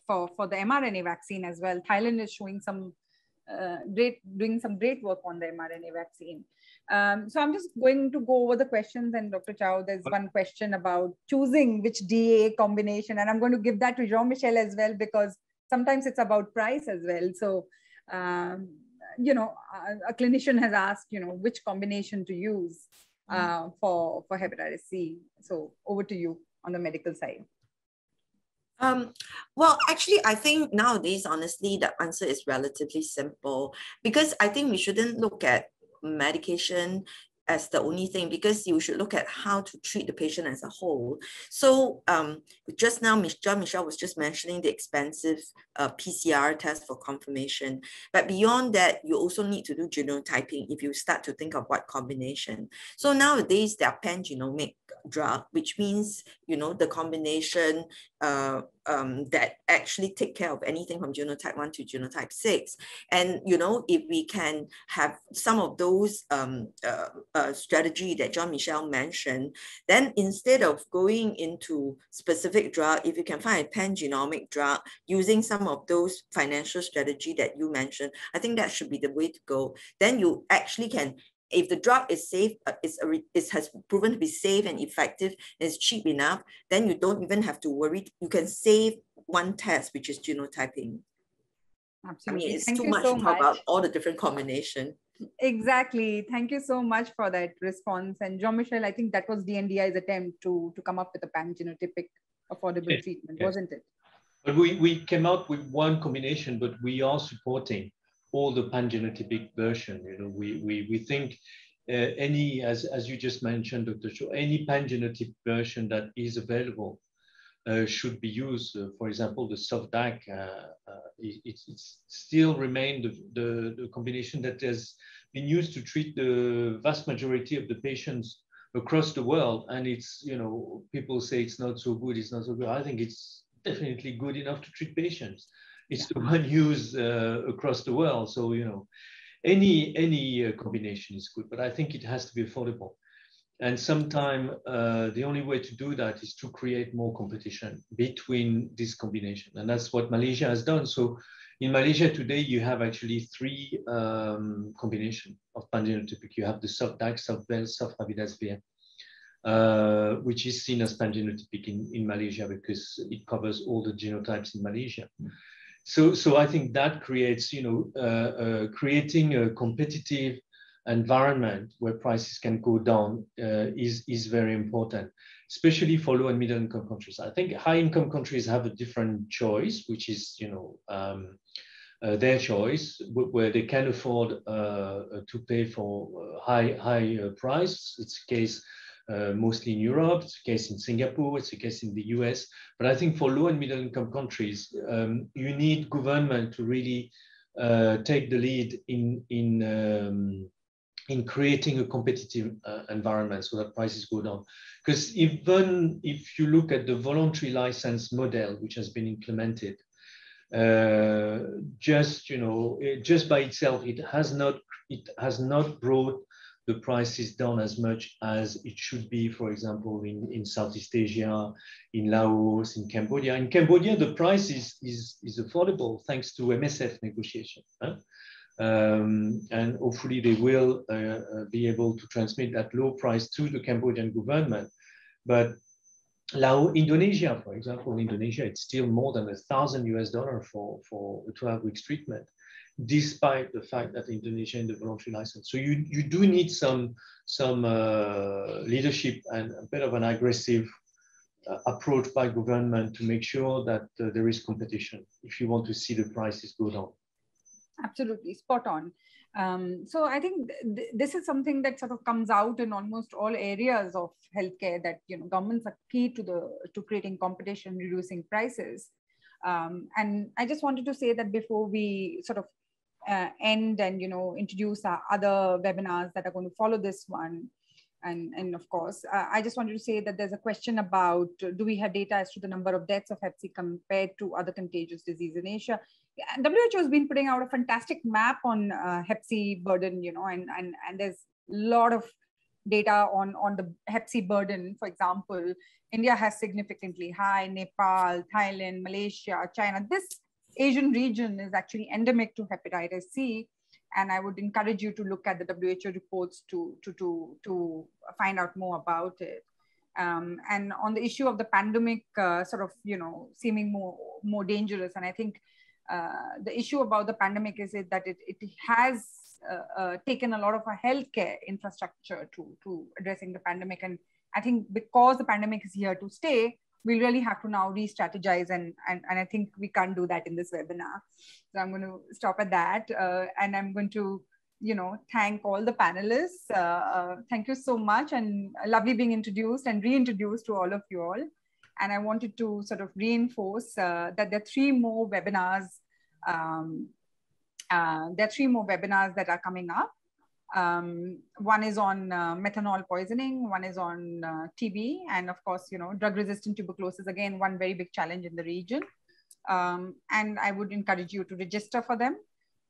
for the mRNA vaccine as well. Thailand is showing some doing some great work on the mRNA vaccine. So I'm just going to go over the questions, and Dr. Chow, there's one question about choosing which DA combination, and I'm going to give that to Jean-Michel as well, because sometimes it's about price as well. So, you know, a clinician has asked, you know, which combination to use for hepatitis C. So over to you on the medical side. Well, actually, I think nowadays, honestly, the answer is relatively simple, because I think we shouldn't look at medication as the only thing, because you should look at how to treat the patient as a whole. So just now, Jean-Michel was just mentioning the expensive PCR test for confirmation. But beyond that, you also need to do genotyping if you start to think of what combination. So nowadays, there are pan-genomic drug, which means, you know, the combination that actually take care of anything from genotype 1 to genotype 6. And, you know, if we can have some of those strategy that Jean-Michel mentioned, then instead of going into specific drug, if you can find a pan-genomic drug using some of those financial strategy that you mentioned, I think that should be the way to go. Then you actually can, if the drug is safe, it has proven to be safe and effective, and it's cheap enough, then you don't even have to worry. You can save one test, which is genotyping. Absolutely. I mean, it's too much to talk about all the different combinations. Exactly. Thank you so much for that response. And Jean-Michel, I think that was DNDi's attempt to come up with a pan-genotypic affordable treatment, wasn't it? But we came out with one combination, but we are supporting all the pan-genotypic version. You know, we think any, as you just mentioned, Dr. Cho, any pan-genotypic version that is available should be used. For example, the SOFDAC, it's still remained the combination that has been used to treat the vast majority of the patients across the world. And it's, you know, people say it's not so good, it's not so good. I think it's definitely good enough to treat patients. It's the one used across the world. So, you know, any combination is good, but I think it has to be affordable. And sometimes the only way to do that is to create more competition between this combination. And that's what Malaysia has done. So in Malaysia today, you have actually 3 combinations of pan-genotypic. You have the SOFDAC, SOFBEL, SOFRABIDAS-VM, which is seen as pan-genotypic in Malaysia because it covers all the genotypes in Malaysia. So I think that creates, you know, creating a competitive environment where prices can go down is very important, especially for low and middle income countries. I think high income countries have a different choice, which is, their choice, where they can afford to pay for high price. It's the case mostly in Europe, it's the case in Singapore, it's the case in the US. But I think for low and middle income countries, you need government to really take the lead in creating a competitive environment so that prices go down. Because even if you look at the voluntary license model, which has been implemented, just by itself, it has not brought the prices down as much as it should be, for example, in Southeast Asia, in Laos, in Cambodia. In Cambodia, the price is affordable thanks to MSF negotiation. Huh? And hopefully they will be able to transmit that low price to the Cambodian government. But Indonesia, for example, in Indonesia, it's still more than $1,000 for a 12 weeks treatment, despite the fact that Indonesia in the voluntary license. So you do need some leadership and a bit of an aggressive approach by government to make sure that there is competition if you want to see the prices go down. Absolutely, spot on. So I think this is something that sort of comes out in almost all areas of healthcare, that governments are key to creating competition, reducing prices. And I just wanted to say that before we sort of end and introduce our other webinars that are going to follow this one, and of course, I just wanted to say that there's a question about, do we have data as to the number of deaths of Hep C compared to other contagious disease in Asia? WHO has been putting out a fantastic map on Hep C burden, and there's a lot of data on the Hep C burden. For example, India has significantly high, Nepal, Thailand, Malaysia, China. This Asian region is actually endemic to hepatitis C. And I would encourage you to look at the WHO reports to find out more about it. And on the issue of the pandemic, seeming more dangerous. And I think the issue about the pandemic is that it has taken a lot of our healthcare infrastructure to addressing the pandemic. And I think because the pandemic is here to stay, we really have to now re-strategize, and I think we can't do that in this webinar. So I'm going to stop at that, and I'm going to, thank all the panelists. Thank you so much, and lovely being introduced and reintroduced to all of you all. And I wanted to sort of reinforce that there are 3 more webinars. There are 3 more webinars that are coming up. One is on methanol poisoning, one is on TB, and of course, drug-resistant tuberculosis, again, one very big challenge in the region. And I would encourage you to register for them.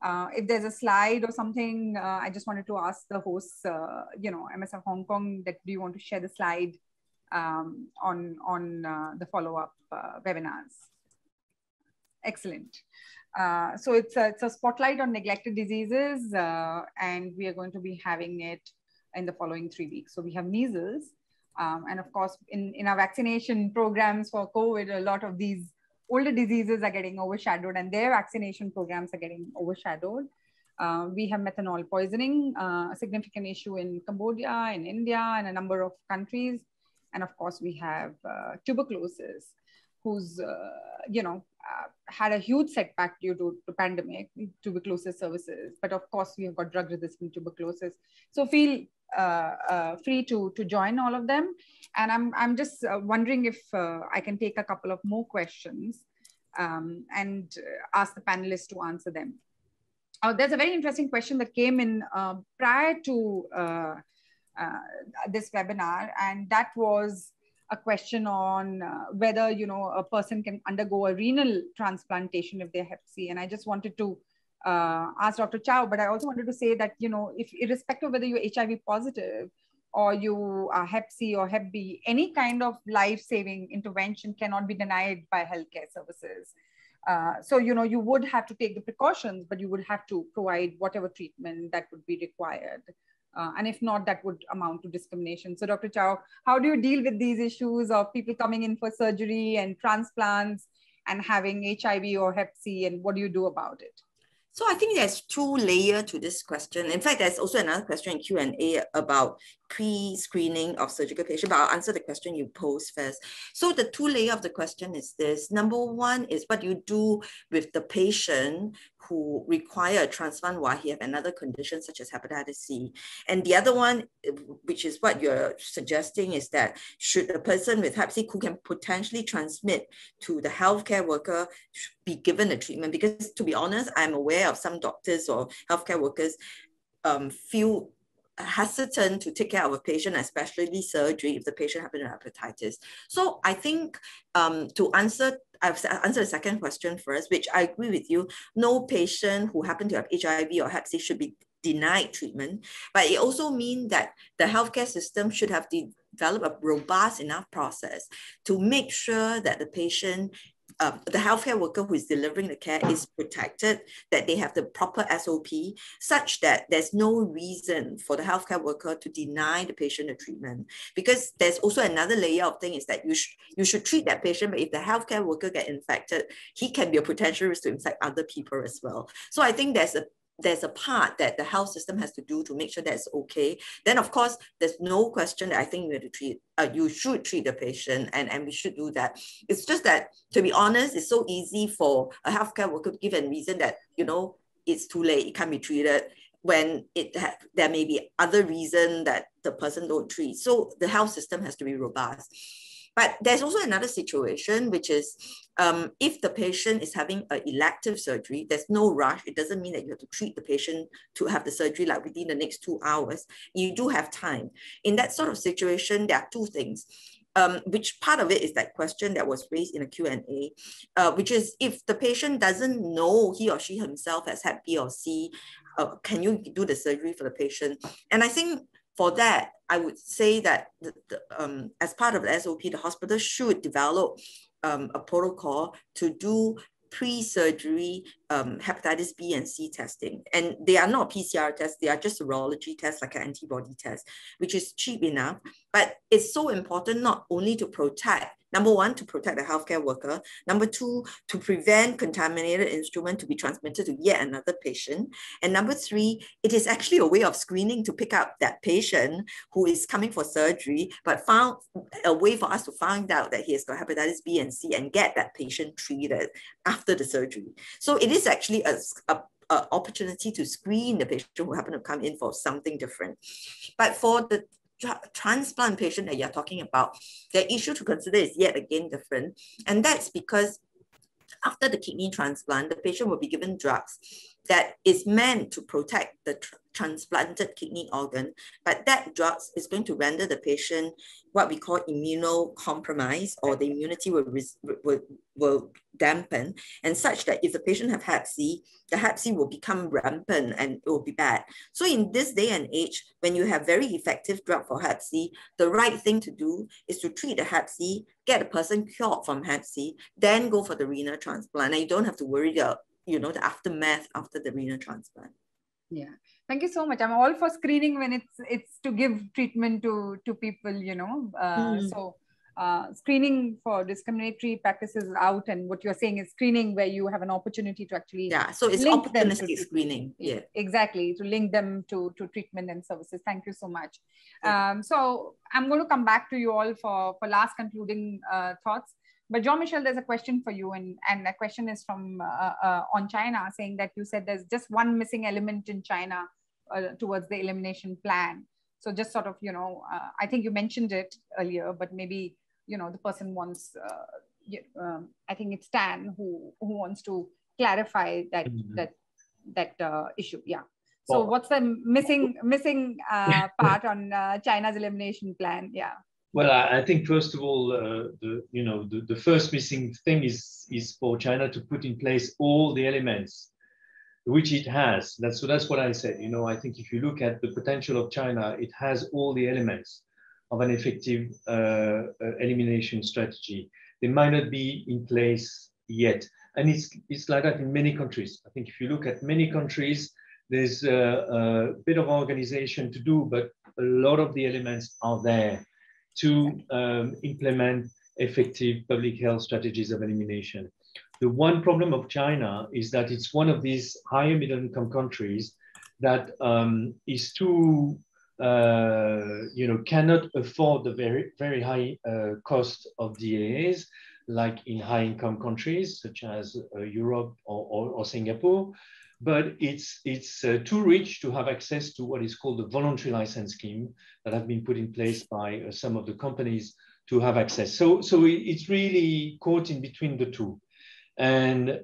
If there's a slide or something, I just wanted to ask the hosts, MSF Hong Kong, that do you want to share the slide on the follow-up webinars? Excellent. So it's a spotlight on neglected diseases, and we are going to be having it in the following 3 weeks. So we have measles, and of course, in our vaccination programs for COVID, a lot of these older diseases are getting overshadowed, and their vaccination programs are getting overshadowed. We have methanol poisoning, a significant issue in Cambodia, in India, and a number of countries. And of course, we have tuberculosis, who's, had a huge setback due to the pandemic, tuberculosis services. But of course, we have got drug-resistant tuberculosis. So feel free to join all of them. And I'm just wondering if I can take a couple of more questions and ask the panelists to answer them. There's a very interesting question that came in prior to this webinar, and that was a question on whether a person can undergo a renal transplantation if they have Hep C. And I just wanted to ask Dr. Chow, but I also wanted to say that if irrespective of whether you're HIV positive or you are Hep C or Hep B, any kind of life-saving intervention cannot be denied by healthcare services. So you would have to take the precautions, but you would have to provide whatever treatment that would be required. And if not, that would amount to discrimination. So Dr. Chow, how do you deal with these issues of people coming in for surgery and transplants and having HIV or Hep C, and what do you do about it? So I think there's two layers to this question. In fact, there's also another question in Q&A about pre-screening of surgical patients, but I'll answer the question you posed first. So the two layers of the question is this. Number one is what you do with the patient who require a transplant while he have another condition such as hepatitis C. And the other one, which is what you're suggesting, is that should a person with hep C who can potentially transmit to the healthcare worker be given a treatment? Because to be honest, I'm aware of some doctors or healthcare workers feel hesitant to take care of a patient, especially surgery, if the patient happens to have hepatitis. So I think to answer, I've answered the second question first, which I agree with you. No patient who happen to have HIV or hep C should be denied treatment, but it also means that the healthcare system should have developed a robust enough process to make sure that the patient, the healthcare worker who is delivering the care is protected, that they have the proper SOP, such that there's no reason for the healthcare worker to deny the patient the treatment. Because there's also another layer of thing is that you should treat that patient, but if the healthcare worker get infected, he can be a potential risk to infect other people as well. So I think there's a part that the health system has to do to make sure that's okay. Then of course, there's no question that I think you should treat the patient, and we should do that. It's just that, to be honest, it's so easy for a healthcare worker to give a reason that, you know, it's too late, it can't be treated, when there may be other reason that the person don't treat. So the health system has to be robust. But there's also another situation, which is if the patient is having an elective surgery, there's no rush. It doesn't mean that you have to treat the patient to have the surgery like within the next 2 hours. You do have time. In that sort of situation, there are two things. Which part of it is that question that was raised in a Q&A, which is if the patient doesn't know he or she himself has had B or C, can you do the surgery for the patient? And I think for that, I would say that as part of the SOP, the hospital should develop a protocol to do pre-surgery hepatitis B and C testing. And they are not PCR tests, they are just serology tests like an antibody test, which is cheap enough. But it's so important not only to protect, number one, to protect the healthcare worker. Number two, to prevent contaminated instrument to be transmitted to yet another patient. And number three, it is actually a way of screening to pick up that patient who is coming for surgery, but found a way for us to find out that he has got hepatitis B and C and get that patient treated after the surgery. So it is actually an opportunity to screen the patient who happen to come in for something different. But for the transplant patient that you're talking about, the issue to consider is yet again different. And that's because after the kidney transplant, the patient will be given drugs that is meant to protect the transplanted kidney organ, but that drugs is going to render the patient what we call immunocompromised, or the immunity will dampen, and such that if the patient have hep C, the hep C will become rampant and it will be bad. So in this day and age, when you have very effective drug for hep C, the right thing to do is to treat the hep C, get the person cured from hep C, then go for the renal transplant, and you don't have to worry about, you know, the aftermath after the renal transplant. Yeah, thank you so much. I'm all for screening when it's to give treatment to people, you know. So screening for discriminatory practices out, and what you're saying is screening where you have an opportunity to actually so it's opportunistic screening. Yeah, exactly, to link them to treatment and services. Thank you so much. So I'm going to come back to you all for last concluding thoughts. But Jean-Michel, there's a question for you, and that question is from on China, saying that you said there's just one missing element in China towards the elimination plan. So just sort of, you know, I think you mentioned it earlier, but maybe, you know, the person wants, I think it's Stan who wants to clarify that issue. Yeah. So what's the missing part on China's elimination plan? Yeah. Well, I think first of all, the first missing thing is for China to put in place all the elements which it has. That's what I said. You know, I think if you look at the potential of China, it has all the elements of an effective elimination strategy. They might not be in place yet, and it's like that in many countries. I think if you look at many countries, there's a bit of organization to do, but a lot of the elements are there to implement effective public health strategies of elimination. The one problem of China is that it's one of these higher middle income countries that is too, cannot afford the very high cost of DAAs, like in high income countries such as Europe or Singapore. But it's too rich to have access to what is called the voluntary license scheme that have been put in place by some of the companies to have access. So it's really caught in between the two. And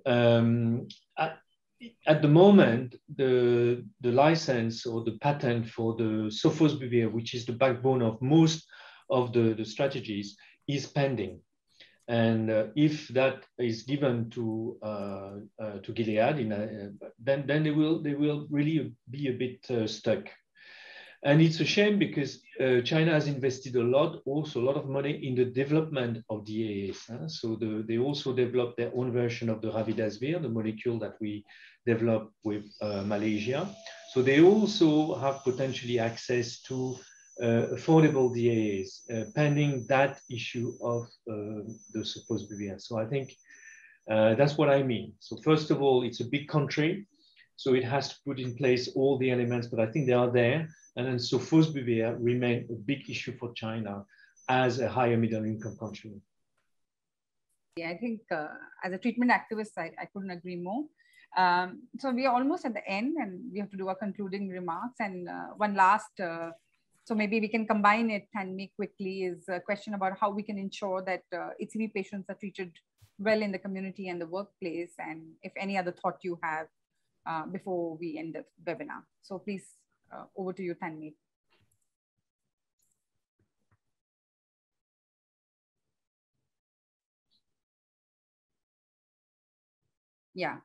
at the moment, the license or the patent for the sofosbuvir, which is the backbone of most of the strategies, is pending. And if that is given to Gilead, then they will really be a bit stuck. And it's a shame because China has invested a lot of money in the development of DAAs. So they also developed their own version of the Ravidasvir, the molecule that we developed with Malaysia. So they also have potentially access to affordable DAAs, pending that issue of the sofosbuvir. So I think that's what I mean. So first of all, it's a big country, so it has to put in place all the elements, but I think they are there. And then sofosbuvir remain a big issue for China as a higher middle income country. Yeah, I think as a treatment activist, I couldn't agree more. So we are almost at the end and we have to do our concluding remarks. And one last, so maybe we can combine it and make quickly, is a question about how we can ensure that HCV patients are treated well in the community and the workplace, and if any other thought you have before we end the webinar. So please, over to you, Tanmeet. Yeah.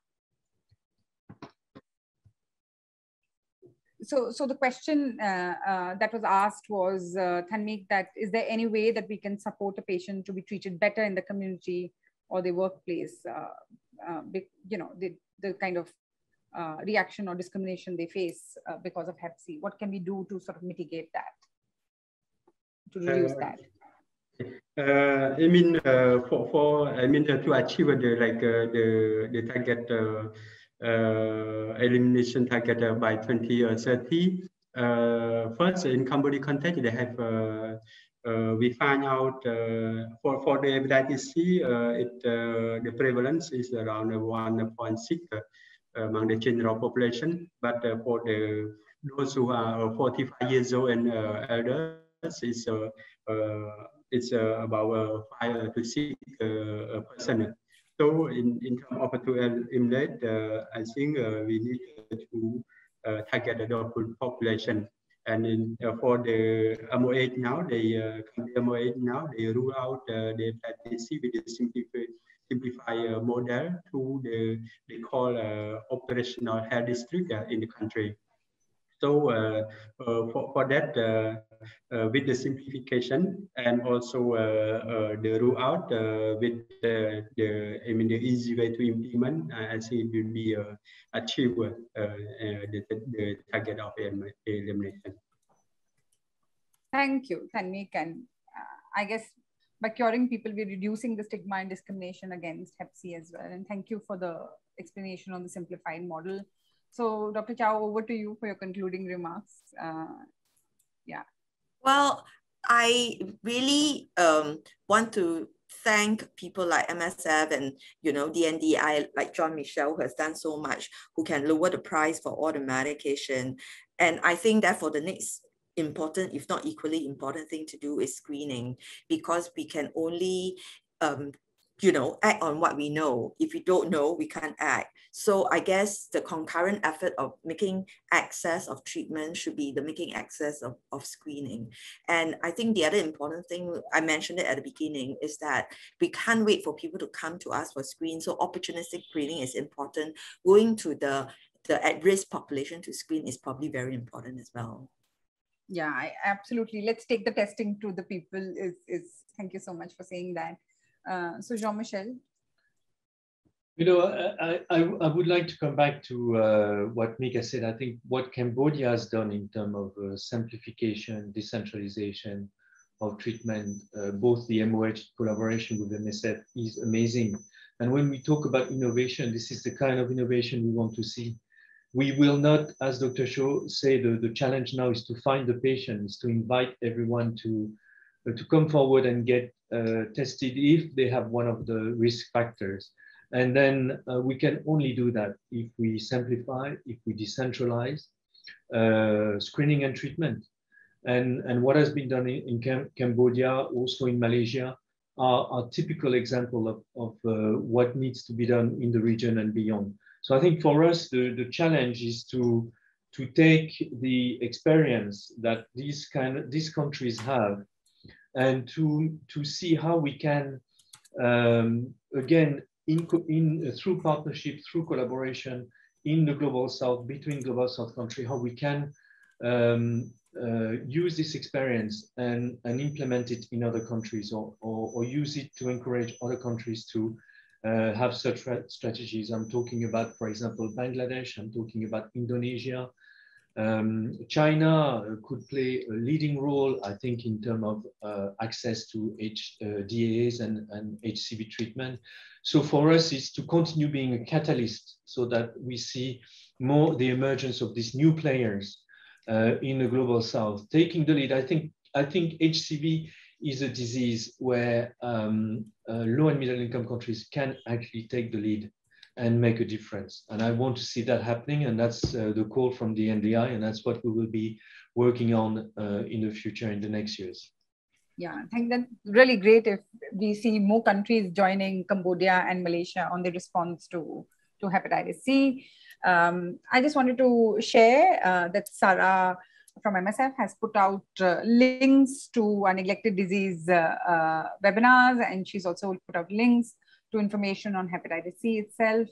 So the question that was asked was, Tanmeet, that is there any way that we can support a patient to be treated better in the community or the workplace? The kind of reaction or discrimination they face because of Hep C. What can we do to sort of mitigate that, to reduce that? To achieve the target elimination target by 2030. First, in Cambodia context, they have we find out for the hepatitis C, the prevalence is around 1.6 among the general population, but for those who are 45 years old and elders, it's about 5 to 6%. So in terms of to eliminate, I think we need to target the adult population. And for the MOH now, they rule out the hepatitis C with the simplified model to they call operational health district in the country. So for that, with the simplification and also the rule out with the easy way to implement, I think it will be achieve the target of elimination. Thank you, Tanmeet. And I guess by curing people, we're reducing the stigma and discrimination against Hep C as well. And thank you for the explanation on the simplified model. So Dr. Chow, over to you for your concluding remarks. Yeah. Well, I really want to thank people like MSF and DNDi, like John Michel, who has done so much, who can lower the price for all the medication. And I think that for the next important, if not equally important thing to do is screening, because we can only act on what we know. If we don't know, we can't act. So I guess the concurrent effort of making access of treatment should be the making access of screening. And I think the other important thing, I mentioned it at the beginning, is that we can't wait for people to come to us for screen. So opportunistic screening is important. Going to the at-risk population to screen is probably very important as well. Yeah, absolutely. Let's take the testing to the people. Thank you so much for saying that. So Jean-Michel. I would like to come back to what Mika said. I think what Cambodia has done in terms of simplification, decentralization of treatment, both the MOH collaboration with MSF is amazing. And when we talk about innovation, this is the kind of innovation we want to see. We will not, as Dr. Shaw say, the challenge now is to find the patients, to invite everyone to come forward and get tested if they have one of the risk factors. And then we can only do that if we simplify, if we decentralize screening and treatment. And what has been done in Cambodia, also in Malaysia, are typical example of what needs to be done in the region and beyond. So I think for us, the challenge is to take the experience that these countries have and to see how we can, again, through partnership, through collaboration in the Global South, between Global South countries, how we can use this experience and implement it in other countries or use it to encourage other countries to have such strategies. I'm talking about, for example, Bangladesh, I'm talking about Indonesia. China could play a leading role, I think, in terms of access to DAAs and HCV treatment. So for us, it's to continue being a catalyst so that we see more the emergence of these new players in the Global South, taking the lead. I think HCV is a disease where low and middle income countries can actually take the lead and make a difference. And I want to see that happening. And that's the call from the NDI. And that's what we will be working on in the future, in the next years. Yeah, I think that's really great if we see more countries joining Cambodia and Malaysia on the response to hepatitis C. I just wanted to share that Sarah from MSF has put out links to our neglected disease webinars, and she's also put out links to information on hepatitis C itself.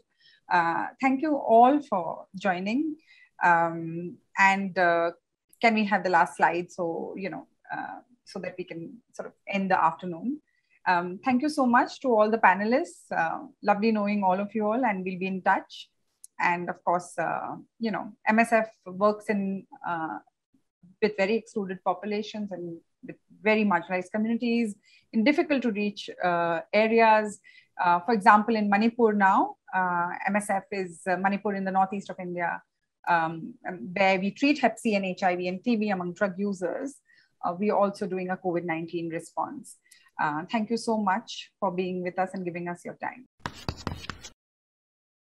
Thank you all for joining. And can we have the last slide so, so that we can sort of end the afternoon. Thank you so much to all the panelists. Lovely knowing all of you all, and we'll be in touch. And of course, MSF works in with very excluded populations and with very marginalized communities in difficult to reach areas. For example, in Manipur now, MSF is Manipur in the northeast of India, where we treat Hep C and HIV and TB among drug users. We are also doing a COVID-19 response. Thank you so much for being with us and giving us your time.